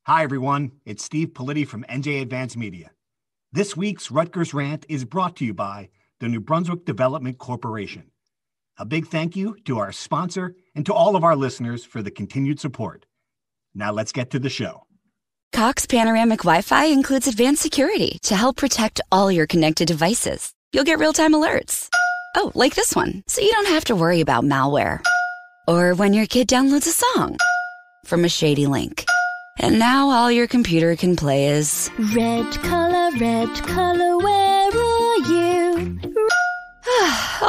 Hi, everyone. It's Steve Politi from NJ Advanced Media. This week's Rutgers Rant is brought to you by the New Brunswick Development Corporation. A big thank you to our sponsor and to all of our listeners for the continued support. Now let's get to the show. Cox Panoramic Wi-Fi includes advanced security to help protect all your connected devices. You'll get real-time alerts. Oh, like this one, so you don't have to worry about malware. Or when your kid downloads a song from a shady link. And now all your computer can play is red color, where are you?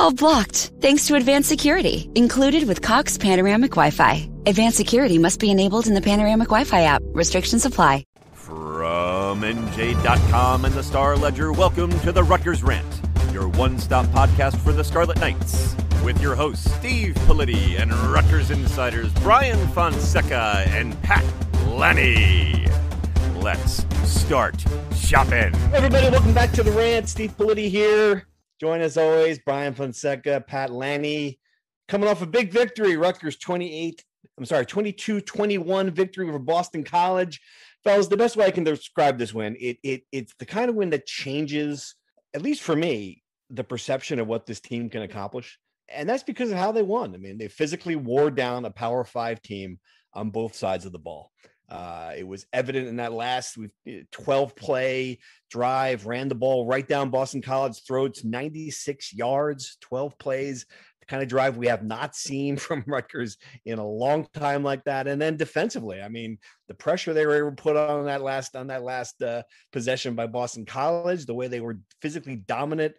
all blocked, thanks to advanced security, included with Cox Panoramic Wi-Fi. Advanced security must be enabled in the Panoramic Wi-Fi app. Restrictions apply. From NJ.com and the Star Ledger, welcome to the Rutgers Rant, your one-stop podcast for the Scarlet Knights, with your hosts Steve Politi and Rutgers insiders Brian Fonseca and Pat Lenny. Let's start shopping. Hey everybody, welcome back to the Rant. Steve Politi here. Join as always, Brian Fonseca, Pat Lenny. Coming off a big victory, Rutgers 22-21 victory over Boston College. Fellas, the best way I can describe this win, it's the kind of win that changes, at least for me, the perception of what this team can accomplish. And that's because of how they won. I mean, they physically wore down a Power 5 team on both sides of the ball. It was evident in that last 12-play drive, ran the ball right down Boston College's throats, 96 yards, 12 plays, the kind of drive we have not seen from Rutgers in a long time like that. And then defensively, I mean, the pressure they were able to put on that last possession by Boston College, the way they were physically dominant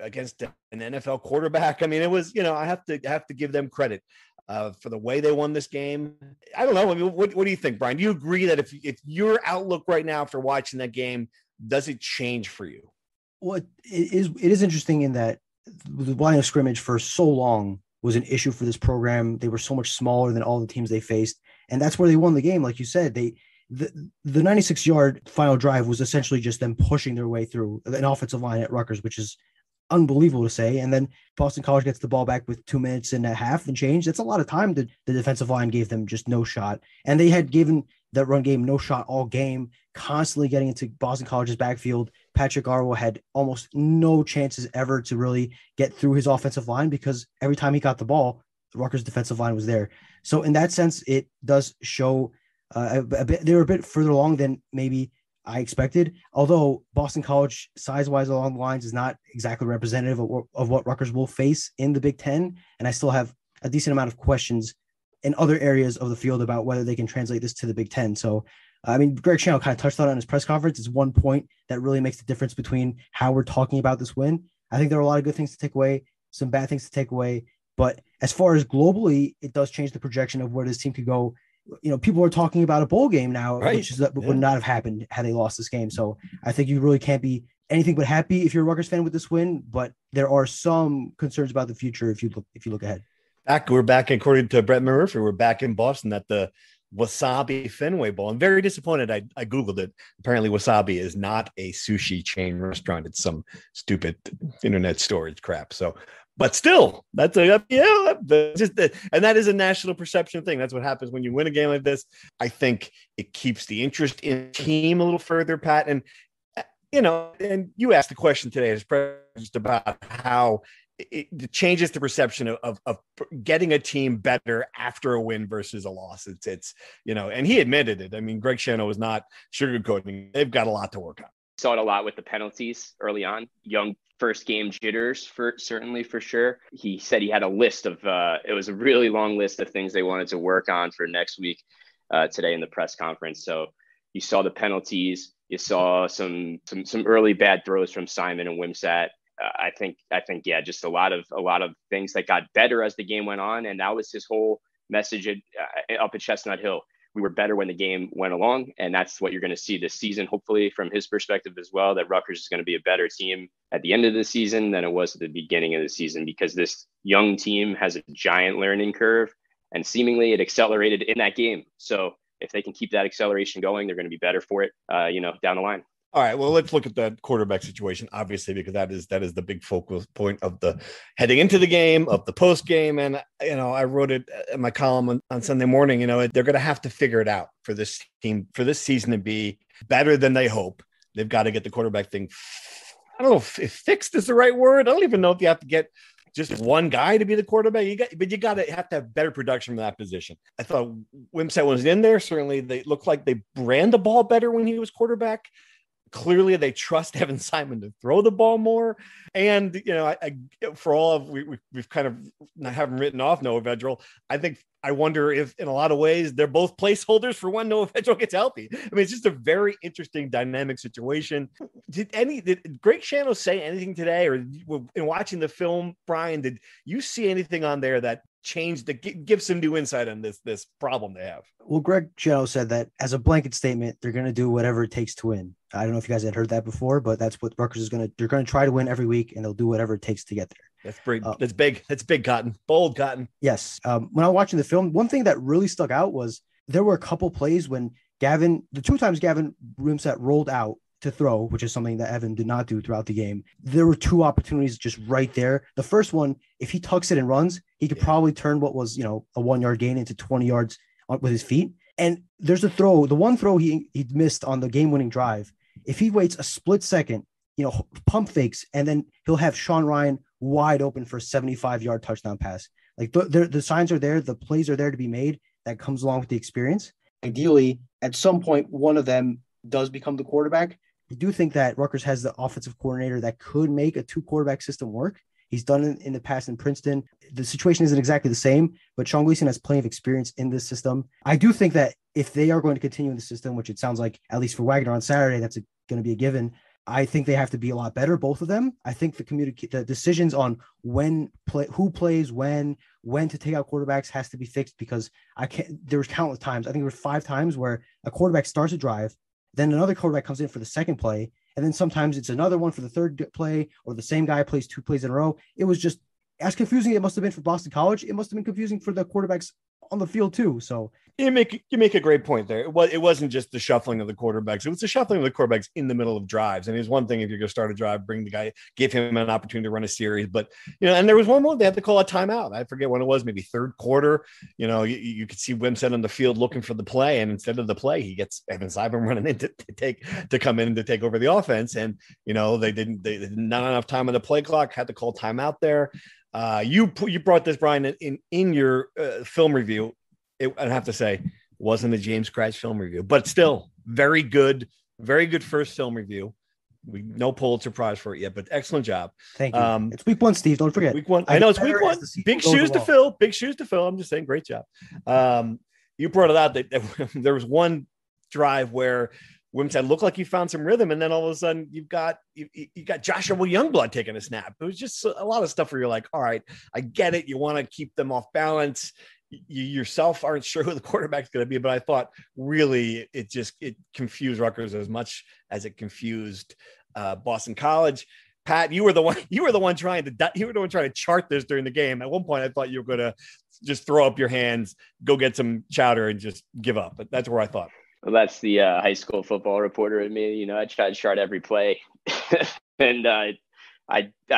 against an NFL quarterback. I mean, it was, I have to give them credit for the way they won this game. I don't know. I mean, what do you think, Brian? Do you agree that if your outlook right now after watching that game, does it change for you? Well, it is interesting in that the line of scrimmage for so long was an issue for this program. They were so much smaller than all the teams they faced. And that's where they won the game. Like you said, the 96-yard final drive was essentially just them pushing their way through an offensive line at Rutgers, which is unbelievable to say. And then Boston College gets the ball back with 2 minutes and a half and change. That's a lot of time. The defensive line gave them just no shot. And they had given that run game no shot all game, constantly getting into Boston College's backfield. Patrick Arwo had almost no chances ever to really get through his offensive line because every time he got the ball, the Rutgers defensive line was there. So in that sense, it does show a bit. They were a bit further along than maybe I expected, although Boston College size-wise along the lines is not exactly representative of what Rutgers will face in the Big Ten. And I still have a decent amount of questions in other areas of the field about whether they can translate this to the Big Ten. So, I mean, Greg Schiano kind of touched on it in his press conference. It's one point that really makes the difference between how we're talking about this win. I think there are a lot of good things to take away, some bad things to take away. But as far as globally, it does change the projection of where this team could go. People are talking about a bowl game now, right, which would not have happened had they lost this game. So I think you really can't be anything but happy if you're a Rutgers fan with this win, but there are some concerns about the future if you look ahead. We're back, according to Brett Murphy, we're back in Boston at the Wasabi Fenway Bowl. I'm very disappointed. I Googled it. Apparently Wasabi is not a sushi chain restaurant. It's some stupid internet storage crap. So, but still, and that is a national perception thing. That's what happens when you win a game like this. I think it keeps the interest in the team a little further, Pat. And, and you asked the question today as just about how it changes the perception of getting a team better after a win versus a loss. It's and he admitted it. I mean, Greg Schiano was not sugarcoating. They've got a lot to work on. Saw it a lot with the penalties early on. Young first game jitters for sure. He said he had a list of it was a really long list of things they wanted to work on for next week today in the press conference. So you saw the penalties, you saw some early bad throws from Simon and Wimsatt. I think yeah, just a lot of things that got better as the game went on, and that was his whole message up at Chestnut Hill. We were better when the game went along, and that's what you're going to see this season, hopefully, from his perspective as well, that Rutgers is going to be a better team at the end of the season than it was at the beginning of the season, because this young team has a giant learning curve, and seemingly it accelerated in that game. So if they can keep that acceleration going, they're going to be better for it, down the line. All right, well, let's look at the quarterback situation, obviously, because that is the big focal point of the heading into the game, of the post game. And, I wrote it in my column on Sunday morning, they're going to have to figure it out for this team, for this season to be better than they hope. They've got to get the quarterback thing. I don't know if fixed is the right word. I don't even know if you have to get just one guy to be the quarterback. You got to have to have better production from that position. I thought Wimsatt was in there. Certainly, they looked like they ran the ball better when he was quarterback. Clearly, they trust Evan Simon to throw the ball more. And, for all of we've kind of not haven't written off Noah Vedral. I wonder if in a lot of ways they're both placeholders for when Noah Vedral gets healthy. I mean, it's just a very interesting dynamic situation. Did Greg Schiano say anything today, or in watching the film, Brian, did you see anything on there that changed, that gives some new insight on this problem they have? Well, Greg Schiano said that as a blanket statement, they're going to do whatever it takes to win. I don't know if you guys had heard that before, but that's what Rutgers is going to. They're going to try to win every week, and they'll do whatever it takes to get there. That's great. That's big. That's big, Cotton. Bold, Cotton. Yes. When I was watching the film, one thing that really stuck out was there were a couple plays when the two times Gavin Wimsatt rolled out to throw, which is something that Evan did not do throughout the game. There were two opportunities just right there. The first one, if he tucks it and runs, he could probably turn what was, a 1 yard gain into 20 yards with his feet. And there's the one throw he missed on the game-winning drive. If he waits a split second, pump fakes, and then he'll have Sean Ryan wide open for a 75-yard touchdown pass. Like the signs are there, the plays are there to be made. That comes along with the experience. Ideally, at some point, one of them does become the quarterback. I do think that Rutgers has the offensive coordinator that could make a 2-quarterback system work. He's done it in the past in Princeton. The situation isn't exactly the same, but Sean Gleason has plenty of experience in this system. I do think that if they are going to continue in the system, which it sounds like, at least for Wagner on Saturday, that's going to be a given. I think they have to be a lot better, both of them. I think the decisions on who plays when to take out quarterbacks has to be fixed, because there was countless times. I think there were 5 times where a quarterback starts a drive, then another quarterback comes in for the second play, and then sometimes it's another one for the third play, or the same guy plays 2 plays in a row. It was just as confusing as it must have been for Boston College. It must have been confusing for the quarterbacks on the field too. So you make a great point there. It wasn't just the shuffling of the quarterbacks. It was the shuffling of the quarterbacks in the middle of drives. And it's one thing if you're going to start a drive, bring the guy, give him an opportunity to run a series. But, and there was one moment they had to call a timeout. I forget when it was, maybe third quarter. You could see Wimsatt on the field looking for the play. And instead of the play, he gets Evan Simon running in to come in to take over the offense. And, they didn't not enough time on the play clock, had to call timeout there. You brought this, Brian, in your film review. I'd have to say, wasn't a James Kratz film review, but still very good first film review. No Pulitzer Prize for it yet, but excellent job. Thank you. It's week 1, Steve. Don't forget. Week 1. I know it's week 1. Big shoes to fill. Big shoes to fill. I'm just saying, great job. You brought it out that there was one drive where Wimsatt looked like he found some rhythm, and then all of a sudden you got Joshua Youngblood taking a snap. It was just a lot of stuff where you're like, all right, I get it. You want to keep them off balance. You yourself aren't sure who the quarterback's going to be, but I thought really it confused Rutgers as much as it confused Boston College. Pat, you were the one trying to chart this during the game. At one point, I thought you were going to just throw up your hands, go get some chowder, and just give up. But that's where I thought. Well, that's the high school football reporter in me. I tried to chart every play, and I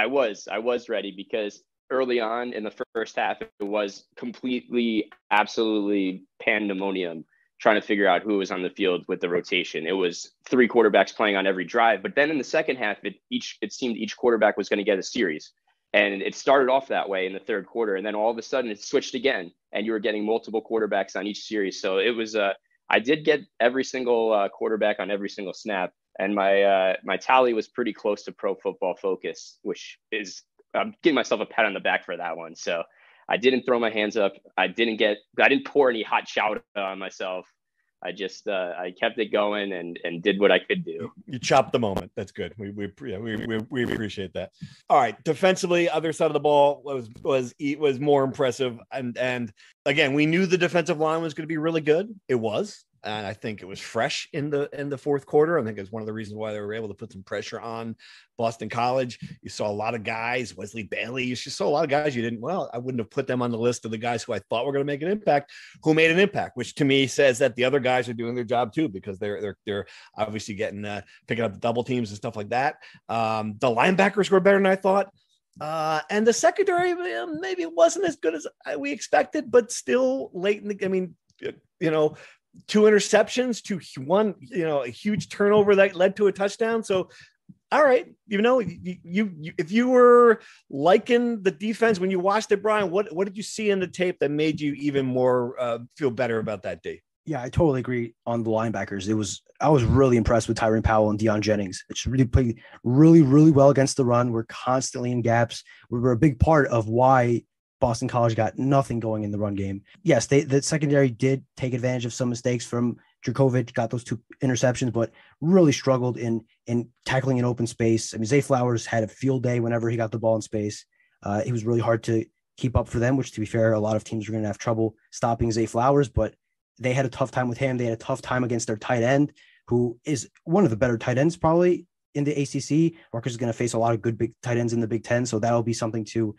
was ready, because early on in the first half, it was completely, absolutely pandemonium trying to figure out who was on the field with the rotation. It was 3 quarterbacks playing on every drive. But then in the second half, it seemed each quarterback was going to get a series. And it started off that way in the third quarter. And then all of a sudden it switched again, and you were getting multiple quarterbacks on each series. So it was, I did get every single quarterback on every single snap. And my tally was pretty close to Pro Football Focus, which is, I'm giving myself a pat on the back for that one. So I didn't throw my hands up. I didn't pour any hot chowder on myself. I just I kept it going and did what I could do. You chopped the moment. That's good. We appreciate that. All right, defensively, other side of the ball was more impressive. And again, we knew the defensive line was going to be really good. It was. And I think it was fresh in the fourth quarter. I think it's one of the reasons why they were able to put some pressure on Boston College. You saw a lot of guys, Wesley Bailey. You just saw a lot of guys I wouldn't have put them on the list of the guys who I thought were going to make an impact, who made an impact, which to me says that the other guys are doing their job too, because they're obviously getting picking up double teams and stuff like that. The linebackers were better than I thought. And the secondary maybe wasn't as good as we expected, but still late in the, 2 interceptions to one, a huge turnover that led to a touchdown. So, all right, you if you were liking the defense when you watched it, Brian, what did you see in the tape that made you even more feel better about that day? Yeah, I totally agree on the linebackers. I was really impressed with Tyrone Powell and Deion Jennings. It's really played really, really well against the run. We're constantly in gaps. We were a big part of why Boston College got nothing going in the run game. Yes, the secondary did take advantage of some mistakes from Dracovic, got those 2 interceptions, but really struggled in tackling in open space. I mean, Zay Flowers had a field day whenever he got the ball in space. It was really hard to keep up for them, which, to be fair, a lot of teams are going to have trouble stopping Zay Flowers, but they had a tough time with him. They had a tough time against their tight end, who is one of the better tight ends probably in the ACC. Rutgers is going to face a lot of good big tight ends in the Big Ten, so that'll be something to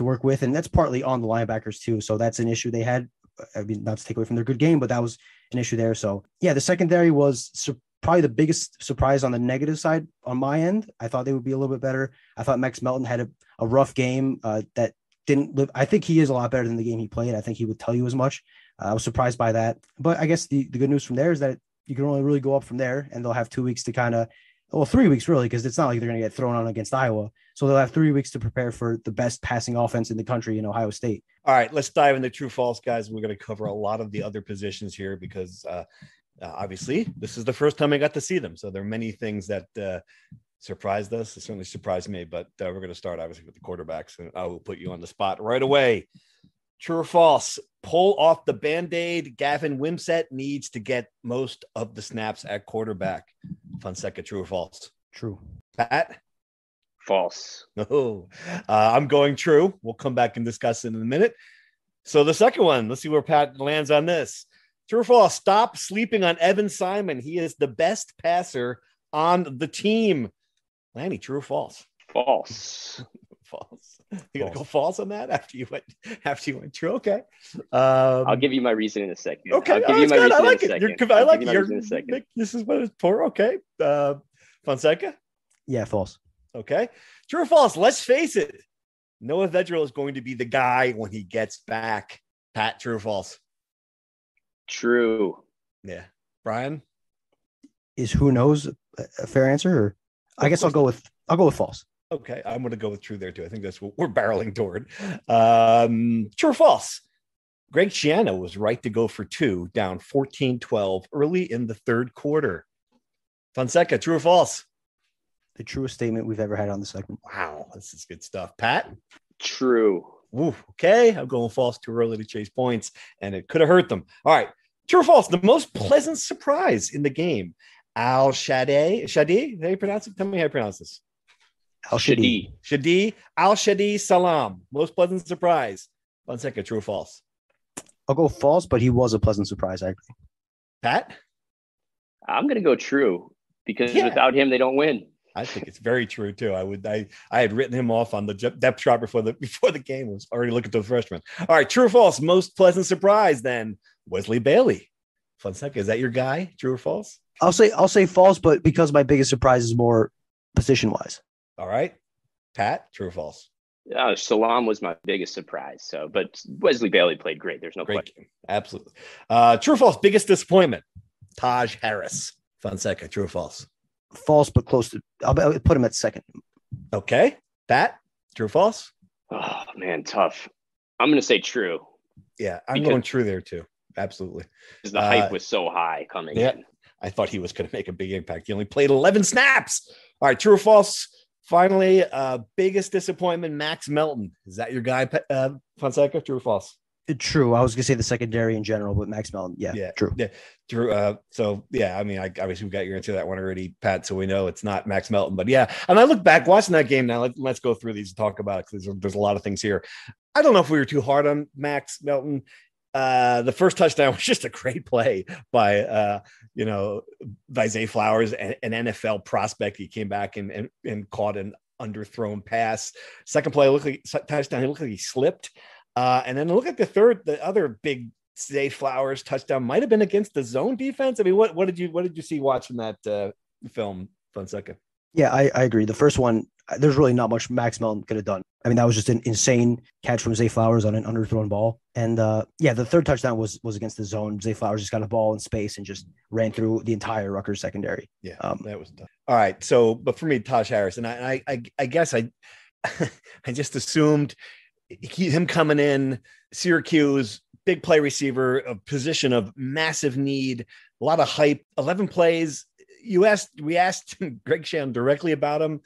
work with. And that's partly on the linebackers too. So that's an issue they had. I mean, not to take away from their good game, but that was an issue there. So yeah, the secondary was probably the biggest surprise on the negative side on my end. I thought they would be a little bit better. I thought Max Melton had a rough game that didn't live. I think he is a lot better than the game he played. I think he would tell you as much. I was surprised by that. But I guess the good news from there is that you can only really go up from there, and they'll have 2 weeks to 3 weeks really, because it's not like they're going to get thrown on against Iowa. So they'll have 3 weeks to prepare for the best passing offense in the country in Ohio State. All right, let's dive into true false, guys. We're going to cover a lot of the other positions here because obviously this is the first time I got to see them. So there are many things that surprised us. It certainly surprised me, but we're going to start obviously with the quarterbacks, and I will put you on the spot right away. True or false? Pull off the Band-Aid. Gavin Wimsett needs to get most of the snaps at quarterback. Fonseca, true or false? True. Pat? False. Oh, I'm going true. We'll come back and discuss it in a minute. So the second one, let's see where Pat lands on this. True or false? Stop sleeping on Evan Simon. He is the best passer on the team. Lanny, true or false? False. False. You gotta go false on that after you went true. Okay. I'll give you my reason in a second. Okay. I'll give you my reason I like in a it. second. I like it. This is what it's for. Okay. Fonseca? Yeah, false. Okay. True or false? Let's face it. Noah Vedral is going to be the guy when he gets back. Pat, true or false? True. Yeah. Brian? Is who knows a fair answer? Or I guess I'll go with false. Okay, I'm going to go with true there too. I think that's what we're barreling toward. True or false? Greg Schiano was right to go for 2, down 14-12 early in the third quarter. Fonseca, true or false? The truest statement we've ever had on the segment. Wow, this is good stuff. Pat? True. Ooh, okay, I'm going false, too early to chase points, and it could have hurt them. All right, true or false? The most pleasant surprise in the game. Al Shadi? How do you pronounce it? Tell me how you pronounce this. Shadi. Al Shadi Salam. Most pleasant surprise. Fonseca, true or false? I'll go false, but he was a pleasant surprise, actually. Pat? I'm going to go true because without him, they don't win. I think it's very true too. I had written him off on the depth chart before the game. I was already looking to the freshman. All right, true or false? Most pleasant surprise then. Wesley Bailey. Fonseca, is that your guy? True or false? I'll say false, but because my biggest surprise is more position wise. All right. Pat, true or false? Salam was my biggest surprise. But Wesley Bailey played great. There's no question. Game. Absolutely. True or false? Biggest disappointment. Taj Harris. Fonseca, true or false? False, but close to. I'll put him at second. Okay. Pat, true or false? Oh man, tough. I'm going to say true. Yeah, I'm going true there too. Absolutely. Because the hype was so high coming in. I thought he was going to make a big impact. He only played 11 snaps. All right, true or false? Finally, biggest disappointment, Max Melton. Is that your guy, Fonseca? True or false? True. I was going to say the secondary in general, but Max Melton. Yeah, true. Yeah, true. I mean, obviously we got your answer to that one already, Pat, so we know it's not Max Melton. But yeah, and I look back, watching that game now, let's go through these and talk about it because there's a lot of things here. I don't know if we were too hard on Max Melton. The first touchdown was just a great play by Zay Flowers, an NFL prospect. He came back and caught an underthrown pass. Second play, touchdown. He looked like he slipped. And then look at the other big Zay Flowers touchdown might have been against the zone defense. I mean, what did you see watching that film, Fonseca? Yeah, I agree. The first one, there's really not much Max Melton could have done. I mean, that was just an insane catch from Zay Flowers on an underthrown ball. And the third touchdown was against the zone. Zay Flowers just got a ball in space and just ran through the entire Rutgers secondary. Yeah, that was tough. All right. So, but for me, Taj Harris, and I guess I just assumed him coming in, Syracuse, big play receiver, a position of massive need, a lot of hype, 11 plays. We asked Greg Shannon directly about him,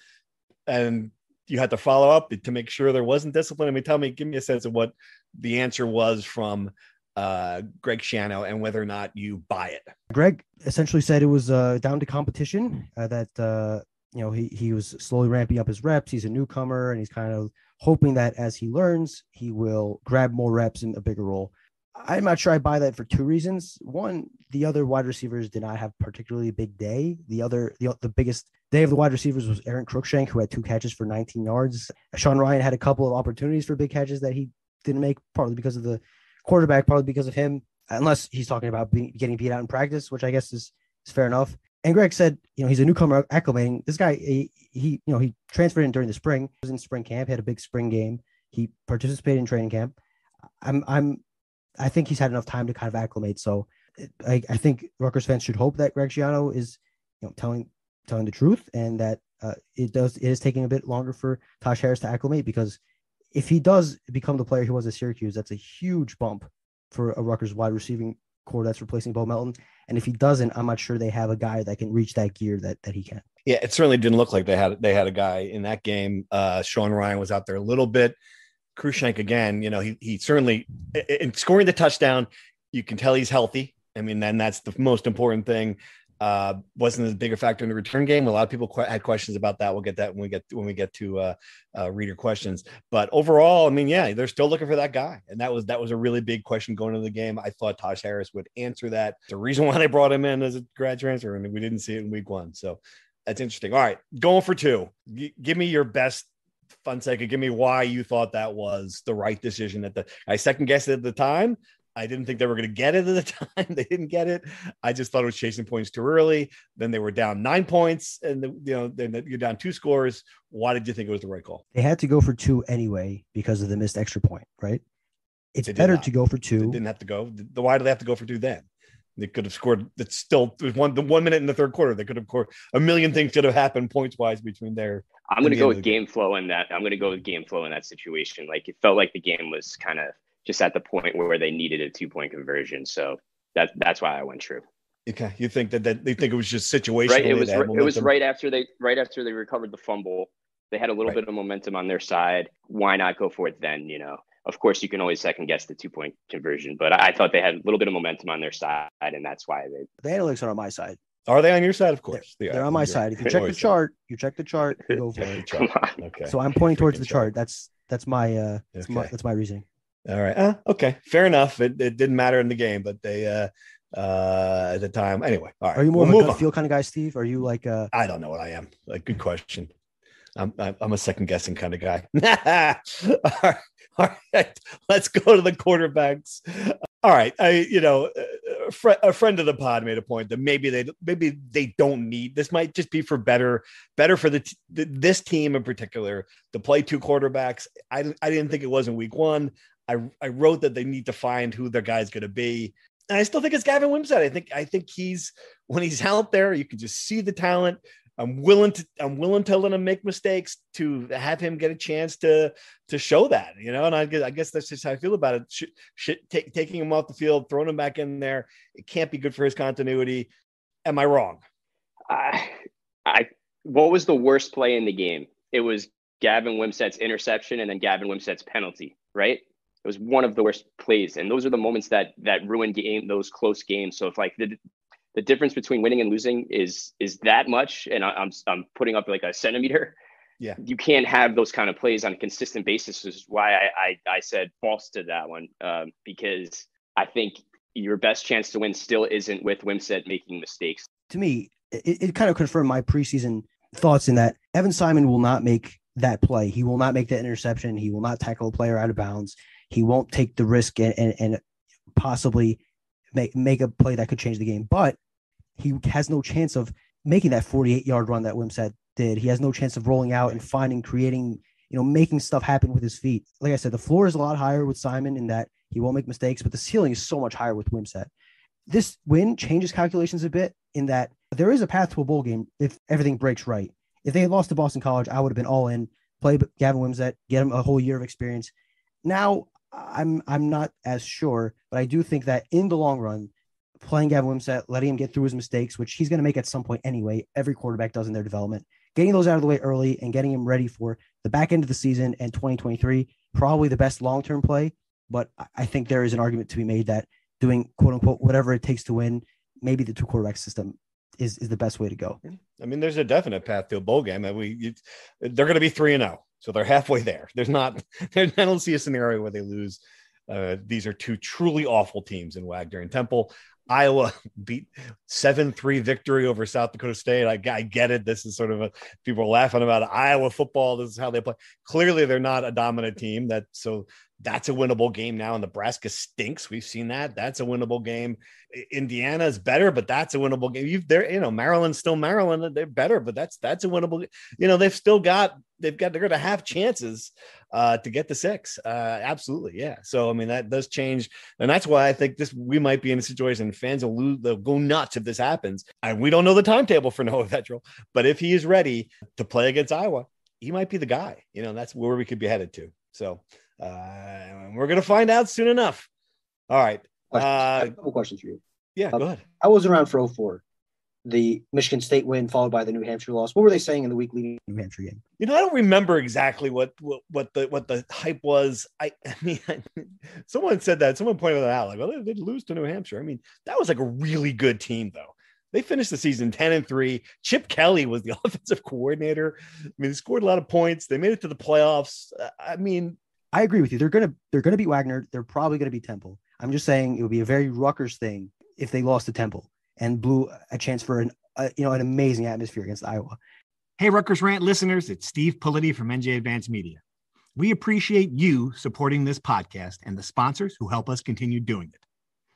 and you had to follow up to make sure there wasn't discipline. I mean, give me a sense of what the answer was from Greg Shannon and whether or not you buy it. Greg essentially said it was down to competition, that he was slowly ramping up his reps. He's a newcomer, and he's kind of hoping that as he learns, he will grab more reps in a bigger role. I'm not sure I buy that for two reasons. One, the other wide receivers did not have particularly big day. The biggest day of the wide receivers was Aaron Cruikshank, who had 2 catches for 19 yards. Sean Ryan had a couple of opportunities for big catches that he didn't make, partly because of the quarterback, partly because of him, unless he's talking about getting beat out in practice, which I guess is fair enough. And Greg said, he's a newcomer acclimating. This guy, he transferred in during the spring. He was in spring camp, had a big spring game. He participated in training camp. I think he's had enough time to kind of acclimate. So I think Rutgers fans should hope that Greg Schiano is, telling the truth, and that it is taking a bit longer for Taj Harris to acclimate, because if he does become the player he was at Syracuse, that's a huge bump for a Rutgers wide receiving core that's replacing Bo Melton. And if he doesn't, I'm not sure they have a guy that can reach that gear that he can. Yeah, it certainly didn't look like they had a guy in that game. Sean Ryan was out there a little bit. Cruikshank, again, he certainly, in scoring the touchdown, you can tell he's healthy. I mean, then that's the most important thing. Wasn't as big a factor in the return game. A lot of people had questions about that. We'll get that when we get to reader questions. But overall, I mean, yeah, they're still looking for that guy, and that was a really big question going into the game. I thought Taj Harris would answer that. The reason why they brought him in as a grad transfer, and we didn't see it in week 1, so that's interesting. All right, going for 2. Give me your best, Fonseca. Give me why you thought that was the right decision. I second guessed it at the time. I didn't think they were going to get it at the time. They didn't get it. I just thought it was chasing points too early. Then they were down 9 points, and then you're down 2 scores. Why did you think it was the right call? They had to go for 2 anyway because of the missed extra point, right? It's better to go for 2. They didn't have to go. Why do they have to go for 2 then? They could have scored. It's still the 1 minute in the third quarter. They could have scored. A million things could have happened points wise between there. I'm going to go with game flow in that. I'm going to go with game flow in that situation. Like, it felt like the game was kind of just at the point where they needed a 2-point conversion. So that's why I went true. Okay. You think that they think it was just situational? Right. It was right after they recovered the fumble. They had a little bit of momentum on their side. Why not go for it then? Of course, you can always second guess the 2-point conversion, but I thought they had a little bit of momentum on their side, and that's why the analytics are on my side. Are they on your side? Of course. They're on my side. If you check the chart, you go for it. Come on. Okay. So I'm pointing towards the chart. That's my that's my reasoning. All right. Okay. Fair enough. It didn't matter in the game, but they at the time. Anyway. All right. Are you more of a gut feel kind of guy, Steve? Are you like I don't know what I am. Like, good question. I'm a second guessing kind of guy. All right. Let's go to the quarterbacks. All right. A friend of the pod made a point that maybe they don't need, this might just be for better for this team in particular to play 2 quarterbacks. I didn't think it was in week 1. I wrote that they need to find who their guy's going to be. And I still think it's Gavin Wimsatt. I think when he's out there, you can just see the talent. I'm willing to let him make mistakes to have him get a chance to show that, and I guess that's just how I feel about it. Taking him off the field, throwing him back in there, it can't be good for his continuity. Am I wrong? What was the worst play in the game? It was Gavin Wimsatt's interception and then Gavin Wimsatt's penalty, right? It was one of the worst plays. And those are the moments that ruin those close games. So if like the difference between winning and losing is that much, and I'm putting up like a centimeter. Yeah, you can't have those kind of plays on a consistent basis. This is why I said false to that one, because I think your best chance to win still isn't with Wimsatt making mistakes. To me, it kind of confirmed my preseason thoughts in that Evan Simon will not make that play. He will not make that interception. He will not tackle a player out of bounds. He won't take the risk and possibly make a play that could change the game. But he has no chance of making that 48-yard run that Wimsatt did. He has no chance of rolling out and creating, making stuff happen with his feet. Like I said, the floor is a lot higher with Simon in that he won't make mistakes, but the ceiling is so much higher with Wimsatt. This win changes calculations a bit in that there is a path to a bowl game if everything breaks right. If they had lost to Boston College, I would have been all in, play Gavin Wimsatt, get him a whole year of experience. Now, I'm not as sure, but I do think that in the long run, playing Gavin Wimsatt, letting him get through his mistakes, which he's going to make at some point anyway, every quarterback does in their development, getting those out of the way early and getting him ready for the back end of the season and 2023, probably the best long-term play. But I think there is an argument to be made that doing quote unquote whatever it takes to win, maybe the 2 quarterback system is the best way to go. I mean, there's a definite path to a bowl game. They're going to be 3-0. So they're halfway there. I don't see a scenario where they lose. These are 2 truly awful teams in Wagner and Temple. Iowa beat 7-3 victory over South Dakota State. I get it. This is sort of people are laughing about Iowa football. This is how they play. Clearly, they're not a dominant team. That's a winnable game now. And Nebraska stinks. We've seen that. That's a winnable game. Indiana is better, but that's a winnable game. Maryland's still Maryland. They're better, but that's a winnable. They're going to have chances to get to 6. Absolutely. Yeah. So, I mean, that does change. And that's why I think we might be in a situation fans will lose. They'll go nuts if this happens. And we don't know the timetable for Noah Vedral, but if he is ready to play against Iowa, he might be the guy, that's where we could be headed to. So, we're going to find out soon enough. All right. I have a couple questions for you. Yeah, go ahead. I wasn't around for 2004, the Michigan State win followed by the New Hampshire loss. What were they saying in the week leading to the New Hampshire game? I don't remember exactly what the hype was. I mean, someone said that. Someone pointed that out. Like, well, they'd lose to New Hampshire. I mean, that was like a really good team, though. They finished the season 10-3. Chip Kelly was the offensive coordinator. I mean, they scored a lot of points. They made it to the playoffs. I mean, I agree with you. They're gonna beat Wagner. They're probably gonna beat Temple. I'm just saying it would be a very Rutgers thing if they lost to Temple and blew a chance for an amazing atmosphere against Iowa. Hey, Rutgers Rant listeners, it's Steve Politi from NJ Advance Media. We appreciate you supporting this podcast and the sponsors who help us continue doing it.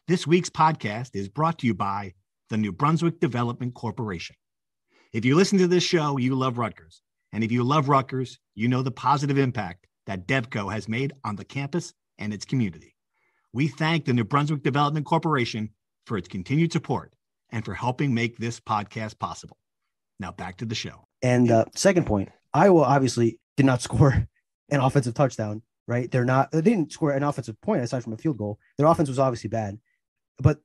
This week's podcast is brought to you by the New Brunswick Development Corporation. If you listen to this show, you love Rutgers. And if you love Rutgers, you know the positive impact that DevCo has made on the campus and its community. We thank the New Brunswick Development Corporation for its continued support and for helping make this podcast possible. Now back to the show. And second point, Iowa obviously did not score an offensive touchdown, right? They didn't score an offensive point aside from a field goal. Their offense was obviously bad. But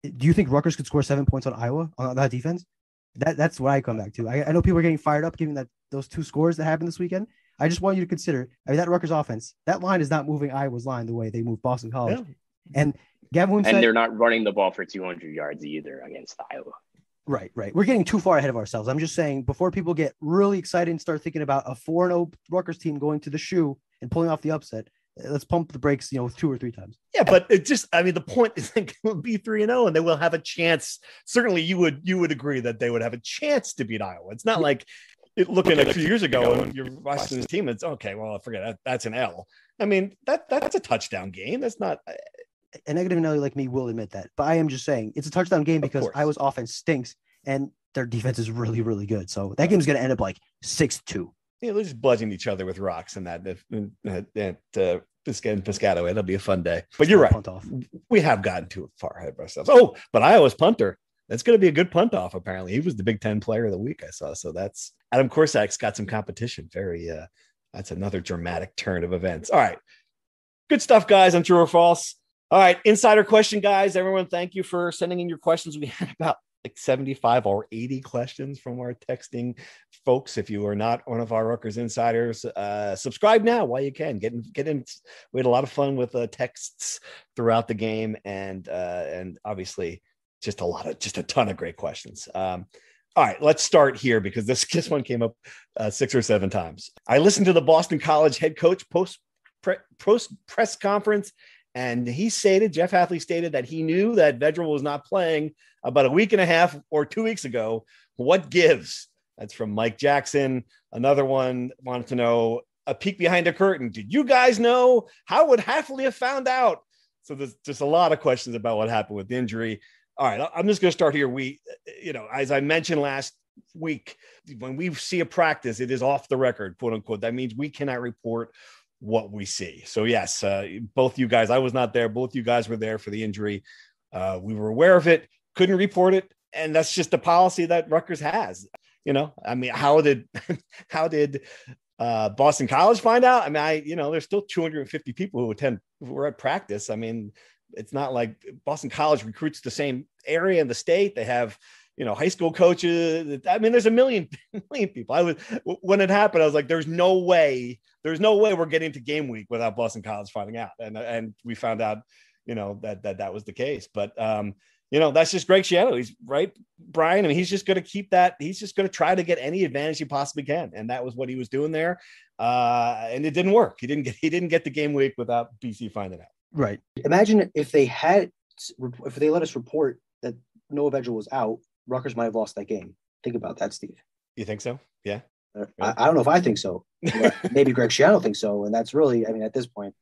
do you think Rutgers could score 7 points on Iowa on that defense? That's what I come back to. I know people are getting fired up given those 2 scores that happened this weekend. I just want you to consider, that Rutgers offense, that line is not moving Iowa's line the way they move Boston College. Yeah. And Gavin Wimsatt, and they're not running the ball for 200 yards either against Iowa. Right. We're getting too far ahead of ourselves. I'm just saying, before people get really excited and start thinking about a 4-0 Rutgers team going to the shoe and pulling off the upset, let's pump the brakes, 2 or 3 times. Yeah, but the point is it will be 3-0 and they will have a chance. Certainly you would agree that they would have a chance to beat Iowa. It's not like looking at a few years ago and you're watching this team, it's okay, well, forget that. That's an L. I mean, that's a touchdown game. That's not a negative Nelly like me will admit that, but I am just saying it's a touchdown game because Iowa's offense stinks and their defense is really, really good. So that game's going to end up like 6-2. Yeah, they're just bludgeoning each other with rocks and that Piscataway. That'll be a fun day. But you're right. We have gotten too far ahead of ourselves. Oh, but Iowa's punter. That's going to be a good punt off, apparently. He was the Big Ten player of the week, I saw. So that's Adam Korsak's got some competition. That's another dramatic turn of events. All right. Good stuff, guys. On True or False. All right. Insider question, guys. Everyone, thank you for sending in your questions. We had about 75 or 80 questions from our texting folks. If you are not one of our Rutgers insiders, subscribe now while you can. Get in. We had a lot of fun with texts throughout the game, and obviously just a ton of great questions. All right, let's start here because this one came up 6 or 7 times. I listened to the Boston College head coach post press conference, And Jeff Hathley stated that he knew that Vedral was not playing about a week and a half or 2 weeks ago. What gives? That's from Mike Jackson. Another one wanted to know a peek behind the curtain. Did you guys know? How would Hathley have found out? So there's just a lot of questions about what happened with the injury. All right, I'm just going to start here. As I mentioned last week, when we see a practice, it is off the record, quote unquote. That means we cannot report what we see. So yes, both you guys, I was not there. Both you guys were there for the injury. We were aware of it, couldn't report it. And that's just the policy that Rutgers has. How did Boston College find out? There's still 250 people who were at practice. It's not like Boston College recruits the same area in the state. They have, high school coaches. There's a million people. When it happened, I was like, there's no way we're getting to game week without Boston College finding out. And we found out, that was the case. But, that's just Greg Schiano. He's right, Brian. He's just going to keep that. He's just going to try to get any advantage he possibly can. And that was what he was doing there. And it didn't work. He didn't get the game week without BC finding out. Right. Imagine if they let us report that Noah Vedral was out, Rutgers might have lost that game. Think about that, Steve. You think so? Yeah. I don't know if I think so. But maybe Greg Schiano thinks so. And that's really, at this point,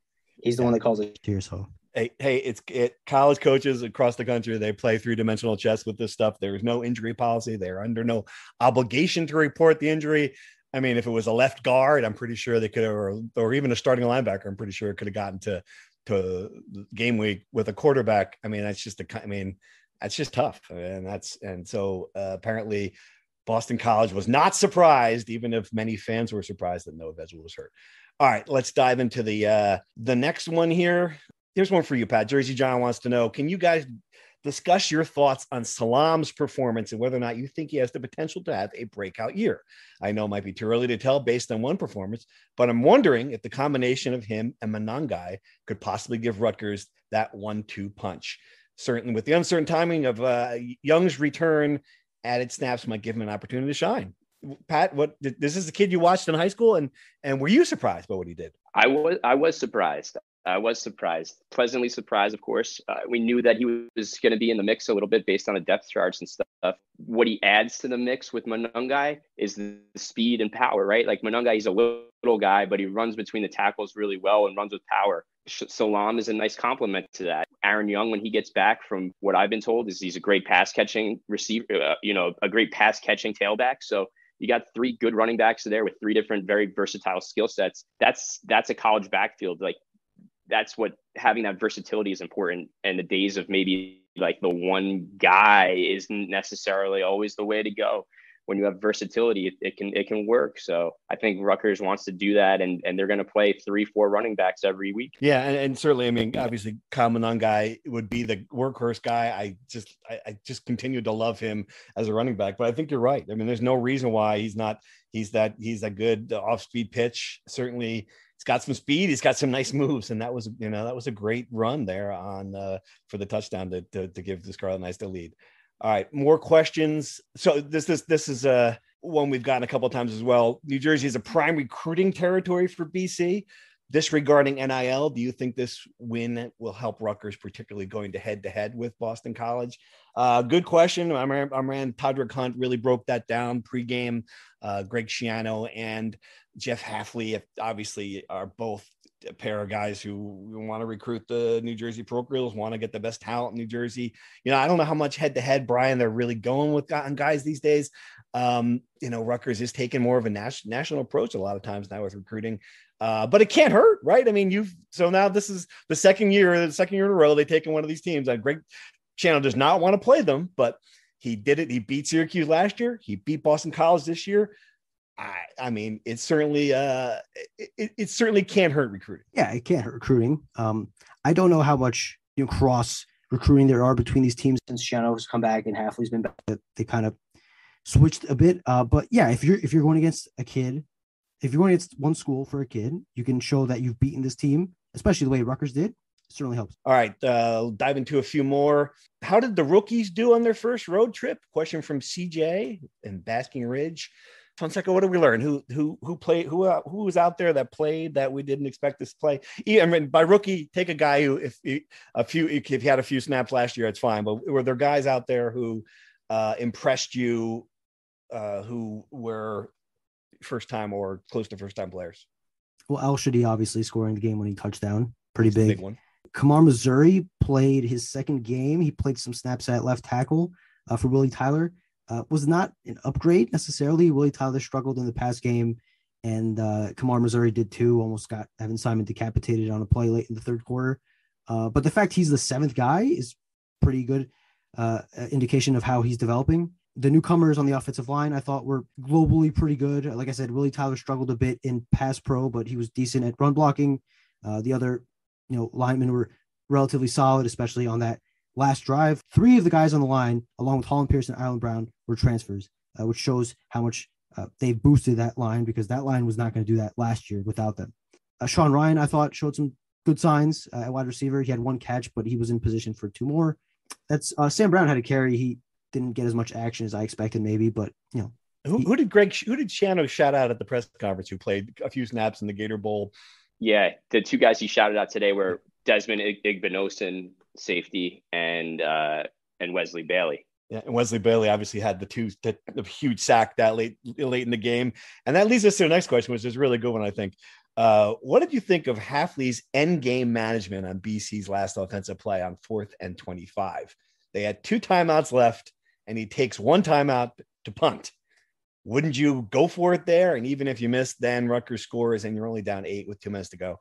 he's the one that calls it here. So. Hey, college coaches across the country, they play 3-dimensional chess with this stuff. There is no injury policy. They're under no obligation to report the injury. If it was a left guard, I'm pretty sure they could have, or even a starting linebacker, I'm pretty sure it could have gotten to game week with a quarterback. That's just tough. And so apparently Boston College was not surprised, even if many fans were surprised that Noah Vedral was hurt. All right, let's dive into the next one here. Here's one for you, Pat. Jersey John wants to know, can you guys discuss your thoughts on Salam's performance and whether or not you think he has the potential to have a breakout year? I know it might be too early to tell based on one performance, but I'm wondering if the combination of him and Monangai could possibly give Rutgers that 1-2 punch. Certainly with the uncertain timing of Young's return, added snaps might give him an opportunity to shine. Pat, this is the kid you watched in high school, and were you surprised by what he did? I was surprised. Pleasantly surprised, of course. We knew that he was going to be in the mix a little bit based on the depth charts and stuff. What he adds to the mix with Monangai is the speed and power, right? Like Monangai, he's a little guy, but he runs between the tackles really well and runs with power. Salam is a nice complement to that. Aaron Young, when he gets back, from what I've been told, is he's a great pass catching receiver, a great pass catching tailback. So you got 3 good running backs there with 3 different, very versatile skill sets. That's a college backfield. Like, that's what having that versatility is important. And the days of maybe like the one guy isn't necessarily always the way to go. When you have versatility, it can work. So I think Rutgers wants to do that, and they're going to play 3-4 running backs every week. Yeah, and certainly, obviously, Kyle Monangai would be the workhorse guy. I just continue to love him as a running back. But I think you're right. There's no reason why he's not. He's that good off-speed pitch. Certainly, he's got some speed. He's got some nice moves, and that was a great run there on for the touchdown to give the Scarlet Knights the lead. All right, more questions. So this is one we've gotten a couple of times as well. New Jersey is a prime recruiting territory for BC. Disregarding NIL, do you think this win will help Rutgers, particularly going to head with Boston College? Good question. Imran Todrick Hunt really broke that down pregame. Greg Schiano and Jeff Hathley obviously are both a pair of guys who want to recruit the New Jersey Pro Girls, want to get the best talent in New Jersey. I don't know how much head-to-head, Brian, they're really going with guys these days. Rutgers is taking more of a national approach a lot of times now with recruiting. But it can't hurt, right? So now this is the second year in a row they've taken one of these teams. Greg Schiano does not want to play them, but he did it. He beat Syracuse last year. He beat Boston College this year. It certainly can't hurt recruiting. Yeah, it can't hurt recruiting. I don't know how much cross recruiting there are between these teams since Schiano has come back and Hathley's been back. They kind of switched a bit. But yeah, if you're going against a kid, if you're going against one school for a kid, you can show that you've beaten this team, especially the way Rutgers did. It certainly helps. All right, dive into a few more. How did the rookies do on their first road trip? Question from CJ in Basking Ridge. Fonseca, what did we learn? Who played? Who was out there that played that we didn't expect to play? I mean, by rookie, take a guy who if he had a few snaps last year, it's fine. But were there guys out there who impressed you, who were first time or close to first time players? Well, Al Shadi obviously scoring the game-winning touchdown, pretty big one. Kamar Missouri played his second game. He played some snaps at left tackle for Willie Tyler. Was not an upgrade necessarily. Willie Tyler struggled in the past game, and Kamar Missouri did too. Almost got Evan Simon decapitated on a play late in the third quarter. But the fact he's the seventh guy is pretty good indication of how he's developing. The newcomers on the offensive line, I thought, were globally pretty good. Like I said, Willie Tyler struggled a bit in pass pro, but he was decent at run blocking. The other, linemen were relatively solid, especially on that last drive. Three of the guys on the line, along with Holland Pierce and Ireland Brown, were transfers, which shows how much they've boosted that line, because that line was not going to do that last year without them. Sean Ryan, I thought, showed some good signs at wide receiver. He had one catch, but he was in position for two more. That's Sam Brown had a carry. He didn't get as much action as I expected, maybe, but who did Shano shout out at the press conference who played a few snaps in the Gator Bowl? Yeah, the two guys he shouted out today were Desmond Igbinosun, safety, and Wesley Bailey. Yeah, and Wesley Bailey obviously had the huge sack that late in the game, and that leads us to the next question, which is a really good one, I think. What did you think of Hafley's end game management on BC's last offensive play on 4th and 25? They had 2 timeouts left, and he takes 1 timeout to punt. Wouldn't you go for it there? And even if you miss, then Rutgers scores and you're only down 8 with 2 minutes to go.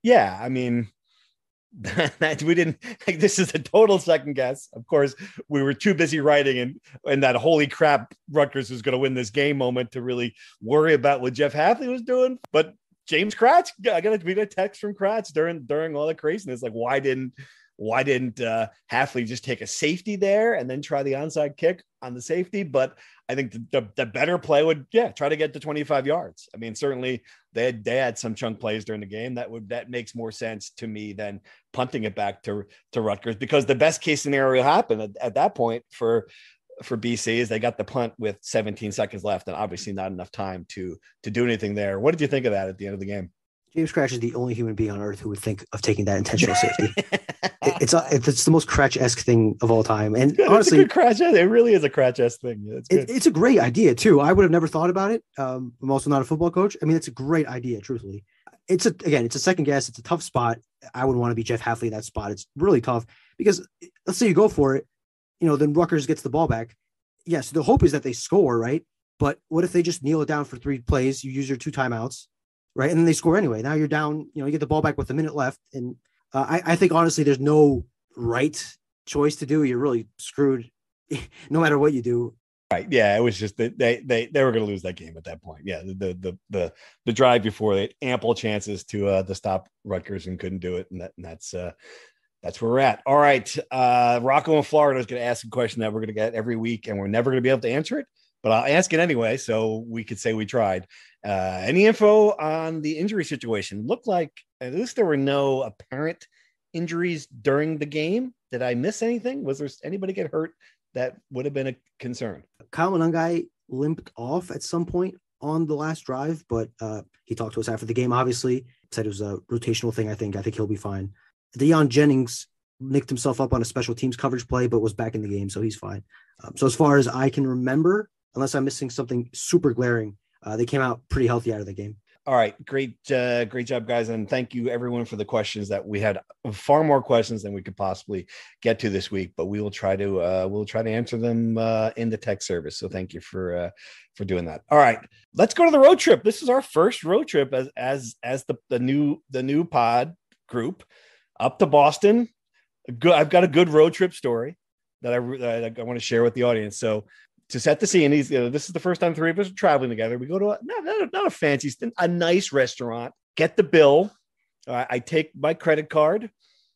Yeah, I mean, we didn't like, this is a total second guess. Of course, we were too busy writing and that holy crap, Rutgers was going to win this game moment to really worry about what Jeff Hafley was doing. But James Kratz, I got a text from Kratz during all the craziness. Like, why didn't Hafley just take a safety there and then try the onside kick on the safety? But I think the better play would, try to get to 25 yards. I mean, certainly they had some chunk plays during the game that makes more sense to me than punting it back to Rutgers, because the best case scenario happened at that point for BC is they got the punt with 17 seconds left and obviously not enough time to do anything there. What did you think of that at the end of the game? James Kratz is the only human being on earth who would think of taking that intentional safety. It's the most Kratz-esque thing of all time. And honestly, it's a good it really is a Kratz-esque thing. It's a great idea too. I would have never thought about it. I'm also not a football coach. I mean, it's a great idea, truthfully. It's a second guess. It's a tough spot. I would want to be Jeff Hafley in that spot. It's really tough because let's say you go for it, then Rutgers gets the ball back. Yes, the hope is that they score, right? But what if they just kneel it down for 3 plays? You use your 2 timeouts. Right. And then they score anyway. Now you're down, you get the ball back with a minute left. And I think, honestly, there's no right choice to do. You're really screwed no matter what you do. Right. Yeah. It was just that they were going to lose that game at that point. Yeah. The drive before, they had ample chances to stop Rutgers and couldn't do it. And that's where we're at. All right. Rocco in Florida is going to ask a question that we're going to get every week, and we're never going to be able to answer it, but I'll ask it anyway, so we could say we tried. Any info on the injury situation? Looked like at least there were no apparent injuries during the game. Did I miss anything? Was there anybody get hurt that would have been a concern? Kyle Monangai limped off at some point on the last drive, but he talked to us after the game, obviously. Said it was a rotational thing, I think he'll be fine. Deion Jennings nicked himself up on a special teams coverage play, but was back in the game, so he's fine. So as far as I can remember, unless I'm missing something super glaring, they came out pretty healthy out of the game. All right. Great job, guys. And thank you everyone for the questions. That we had far more questions than we could possibly get to this week, but we will try to answer them in the tech service. So thank you for doing that. All right, let's go to the road trip. This is our first road trip as the new pod group up to Boston. I've got a good road trip story that I want to share with the audience. So, to set the scene, this is the first time 3 of us are traveling together. We go to not a fancy, a nice restaurant. Get the bill. I take my credit card.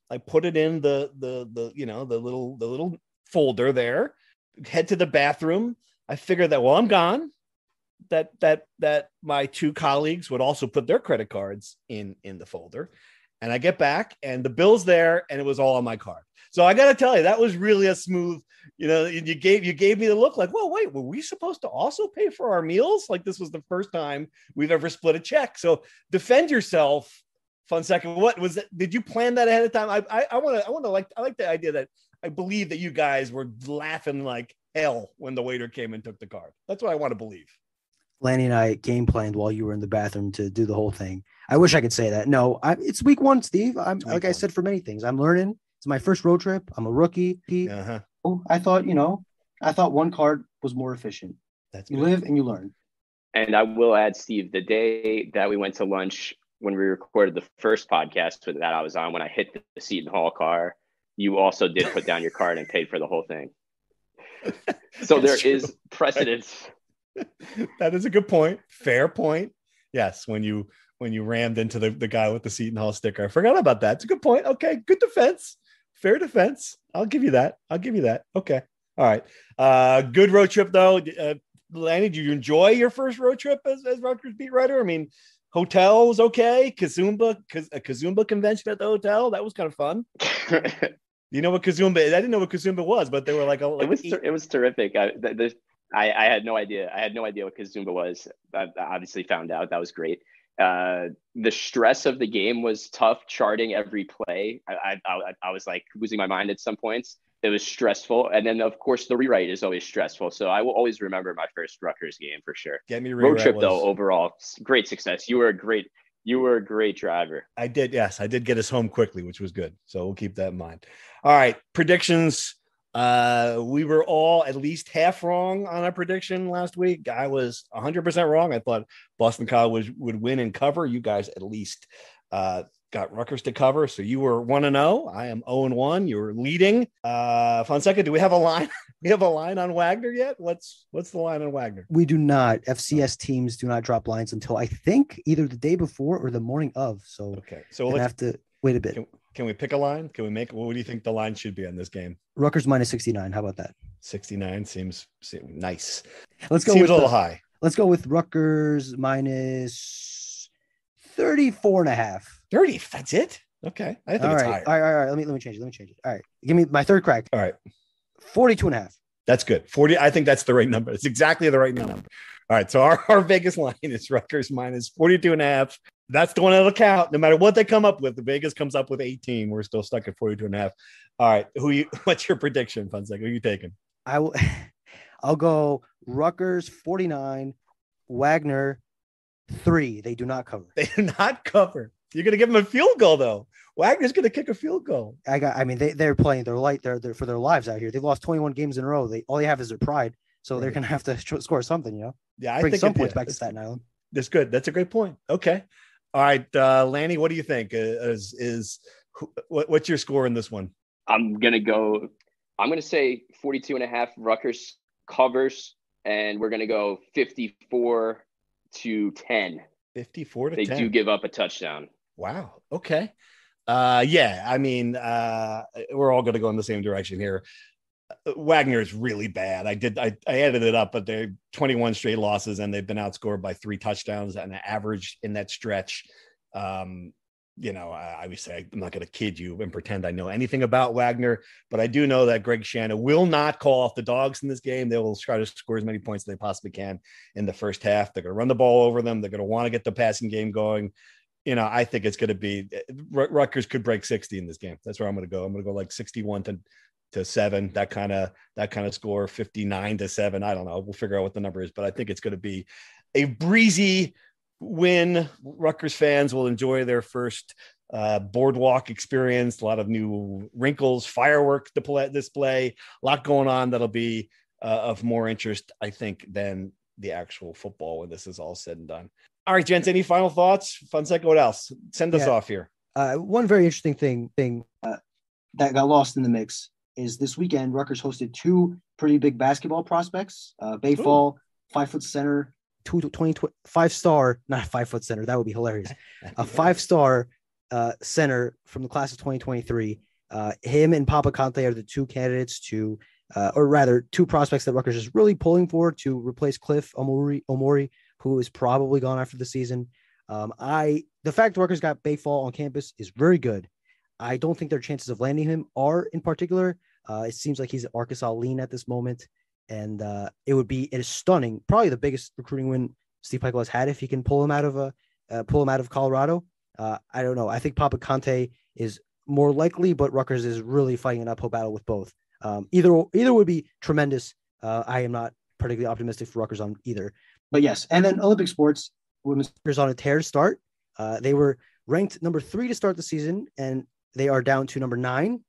I put it in the little folder there. Head to the bathroom. I figure that while I'm gone, that my 2 colleagues would also put their credit cards in the folder. And I get back, and the bill's there, and it was all on my card. So I got to tell you, that was really a smooth, you gave me the look like, well, wait, were we supposed to also pay for our meals? Like this was the first time we've ever split a check. So defend yourself. Fonseca, what was that? Did you plan that ahead of time? I like the idea that I believe that you guys were laughing like hell when the waiter came and took the card. That's what I want to believe. Lanny and I game planned while you were in the bathroom to do the whole thing. I wish I could say that. No, it's week one, Steve. I said for many things. I'm learning. It's my first road trip. I'm a rookie. Uh-huh. I thought one card was more efficient. That's you good. live and you learn. And I will add, Steve, the day that we went to lunch when we recorded the first podcast that I was on, when I hit the Seton Hall car, you also did put down your card and paid for the whole thing. So there is precedence. That is a good point. Fair point. Yes, when you rammed into the guy with the Seton Hall sticker. I forgot about that. It's a good point. Okay, good defense. Fair defense. I'll give you that. Okay. All right. Good road trip, though. Lanny, did you enjoy your first road trip as Rutgers beat writer? I mean, hotel was okay. Kazumba convention at the hotel. That was kind of fun. You know what Kazumba is? I didn't know what Kazumba was, but they were like it was terrific. I had no idea. I had no idea what Kazumba was. I obviously found out. That was great. The stress of the game was tough. Charting every play, I was like losing my mind at some points. It was stressful, and then of course the rewrite is always stressful. So I will always remember my first Rutgers game for sure. Road trip though, overall great success. You were a great driver. I did get us home quickly, which was good. So we'll keep that in mind. All right, predictions. We were all at least half wrong on our prediction last week. I was 100% wrong. I thought Boston College would win and cover. You guys at least got Rutgers to cover. So you were 1-0. I am 0-1. You're leading. Fonseca, do we have a line? We have a line on Wagner yet? What's the line on Wagner? We do not. FCS teams do not drop lines until I think either the day before or the morning of. So okay. So we'll have to wait a bit. Can we pick a line? Can we make? What do you think the line should be on this game? Rutgers minus 69. How about that? 69 seems nice. Let's go. Seems a little high. Let's go with Rutgers minus 34.5. 30. That's it. Okay. I think it's higher. All right. Let me change it. All right. Give me my third crack. All right. 42.5. That's good. 40. I think that's the right number. It's exactly the right number. All right. So our Vegas line is Rutgers minus 42.5. That's the one that'll count. No matter what they come up with, the Vegas comes up with 18. We're still stuck at 42.5. All right. What's your prediction, Fonseca? Who are you taking? I'll go Rutgers 49, Wagner 3. They do not cover. They do not cover. You're going to give them a field goal, though. Wagner's going to kick a field goal. They're playing their light. They're for their lives out here. They've lost 21 games in a row. All they have is their pride. So they're going to have to score something, Yeah, I bring think some points back to Staten Island. That's good. That's a great point. Okay. All right, Lanny, what do you think? What's your score in this one? I'm going to say 42.5. Rutgers covers, and we're going to go 54-10. 54-10. They do give up a touchdown. Wow. Okay. Yeah. I mean, we're all going to go in the same direction here. Wagner is really bad. I added it up, but they're 21 straight losses and they've been outscored by 3 touchdowns and an average in that stretch. I would say I'm not going to kid you and pretend I know anything about Wagner, but I do know that Greg Shanna will not call off the dogs in this game. They will try to score as many points as they possibly can in the first half. They're going to run the ball over them. They're going to want to get the passing game going. I think it's going to be Rutgers could break 60 in this game. That's where I'm going to go. I'm going to go like 61-7, that kind of score, 59-7. I don't know. We'll figure out what the number is, but I think it's going to be a breezy win. Rutgers fans will enjoy their first boardwalk experience. A lot of new wrinkles, fireworks display, a lot going on that'll be of more interest, I think, than the actual football when this is all said and done. All right, gents, any final thoughts? Fonseca, what else? Send us off here. One very interesting thing that got lost in the mix is this weekend, Rutgers hosted 2 pretty big basketball prospects. Bayfall, 5-foot center, 5-star, not 5-foot center. That would be hilarious. A 5-star center from the class of 2023. Him and Papa Conte are the 2 candidates to, or rather 2 prospects that Rutgers is really pulling for to replace Cliff Omori, who is probably gone after the season. The fact Rutgers got Bayfall on campus is very good. I don't think their chances of landing him are in particular. It seems like he's Arkansas lean at this moment. And it is stunning, probably the biggest recruiting win Steve Pikiell has had if he can pull him out of Colorado. I don't know. I think Papa Conte is more likely, but Rutgers is really fighting an uphill battle with both. Either would be tremendous. I am not particularly optimistic for Rutgers on either. But yes, and then Olympic sports, women's on a tear start. They were ranked number 3 to start the season, and they are down to number 9.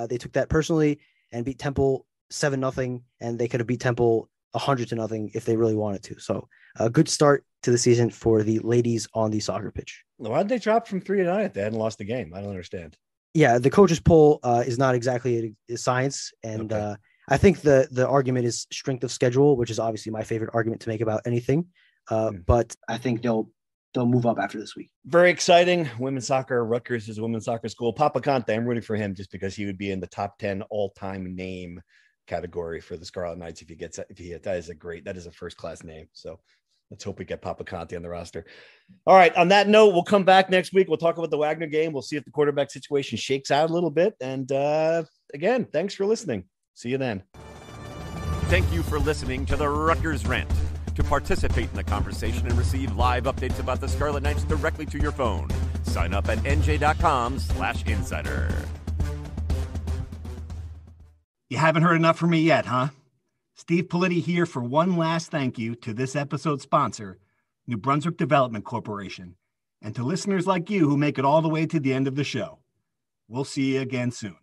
They took that personally and beat Temple 7-0, and they could have beat Temple 100-0 if they really wanted to. So a good start to the season for the ladies on the soccer pitch. Why did they drop from 3-9 if they hadn't lost the game? I don't understand. Yeah, the coaches poll is not exactly a science, and okay. I think the argument is strength of schedule, which is obviously my favorite argument to make about anything. But I think they'll move up after this week. Very exciting. Women's soccer. Rutgers is a women's soccer school. Papa Conte, I'm rooting for him just because he would be in the top 10 all-time name category for the Scarlet Knights if he gets that is a first-class name. So let's hope we get Papa Conte on the roster. All right. On that note, we'll come back next week. We'll talk about the Wagner game. We'll see if the quarterback situation shakes out a little bit. And again, thanks for listening. See you then. Thank you for listening to the Rutgers Rant. To participate in the conversation and receive live updates about the Scarlet Knights directly to your phone, sign up at NJ.com/insider. You haven't heard enough from me yet, huh? Steve Politti here for one last thank you to this episode's sponsor, New Brunswick Development Corporation, and to listeners like you who make it all the way to the end of the show. We'll see you again soon.